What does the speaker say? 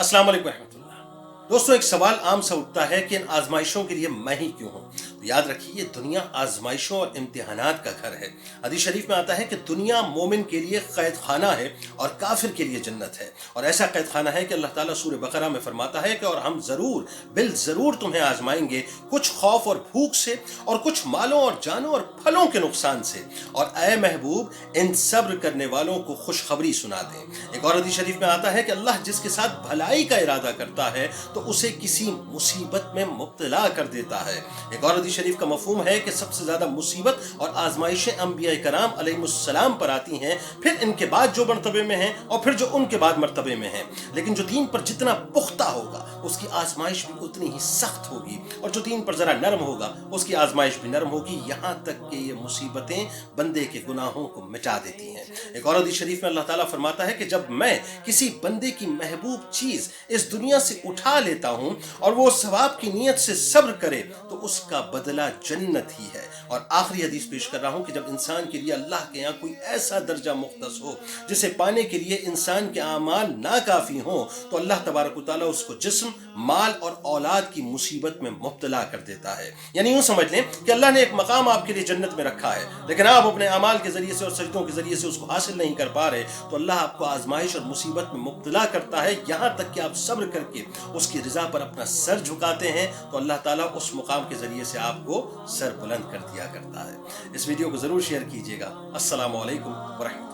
अस्सलाम वालेकुम रहमतुल्लाह। दोस्तों, एक सवाल आम सा उठता है कि इन आजमाइशों के लिए मैं ही क्यों हूँ। तो याद रखिए, ये दुनिया आजमाइशों और इम्तिहानात का घर है। हदीस शरीफ में आता है कि दुनिया मोमिन के लिए कैद खाना है और काफिर के लिए जन्नत है। और ऐसा कैद खाना है कि अल्लाह ताला सूरह बकरा में फरमाता है कि और हम जरूर बिल जरूर तुम्हें आजमाएंगे, कुछ खौफ और भूख से और कुछ मालों और जानों और फलों के नुकसान से। और ए महबूब, इन सब्र करने वालों को खुशखबरी सुना दें। एक और हदीस शरीफ में आता है कि अल्लाह जिसके साथ भलाई का इरादा करता है तो उसे किसी मुसीबत में मुब्तला कर देता है। एक और हदीस शरीफ का मफहूम है कि सबसे ज्यादा मुसीबत और आजमाइशें अंबिया कराम अलैहिमुस्सलाम पर आती हैं, फिर इनके बाद जो मर्तबे में हैं और फिर जो उनके बाद मर्तबे में हैं। लेकिन जो दीन पर जितना पुख्ता होगा उसकी आजमाइश भी उतनी ही सख्त होगी, और जो दीन पर जरा नरम होगा उसकी आजमाइश भी नरम होगी। यहाँ तक कि ये मुसीबतें बंदे के गुनाहों को मिटा देती हैं। एक और हदीस शरीफ में अल्लाह ताला फरमाता है कि जब मैं किसी बंदे की महबूब चीज इस दुनिया से उठा लेता हूं और वो सवाब की नीयत से सब्र करे तो उसका बदला जन्नत ही है। और आखिरी हदीस पेश कर रहा हूं कि जब इंसान के लिए अल्लाह के यहाँ कोई ऐसा दर्जा मुख्तस हो जिसे पाने के लिए इंसान के आमाल नाकाफी हो, तो अल्लाह तबारक व तआला उसको जिस्म, माल और औलाद की मुसीबत में मुब्तला कर देता है। यानी यूं समझ लें कि अल्लाह ने एक मकाम आपके लिए जन्नत में रखा है, लेकिन आप अपने अमाल के जरिए से और सजदों के जरिए से उसको हासिल नहीं कर पा रहे, तो अल्लाह आपको आजमाइश और मुसीबत में मुब्तला करता है। यहाँ तक कि आप सब्र करके उसकी रजा पर अपना सर झुकाते हैं तो अल्लाह ताला उस मुकाम के जरिए से आपको सर बुलंद कर दिया करता है। इस वीडियो को जरूर शेयर कीजिएगा। अस्सलामु अलैकुम व रहमतुल्लाह।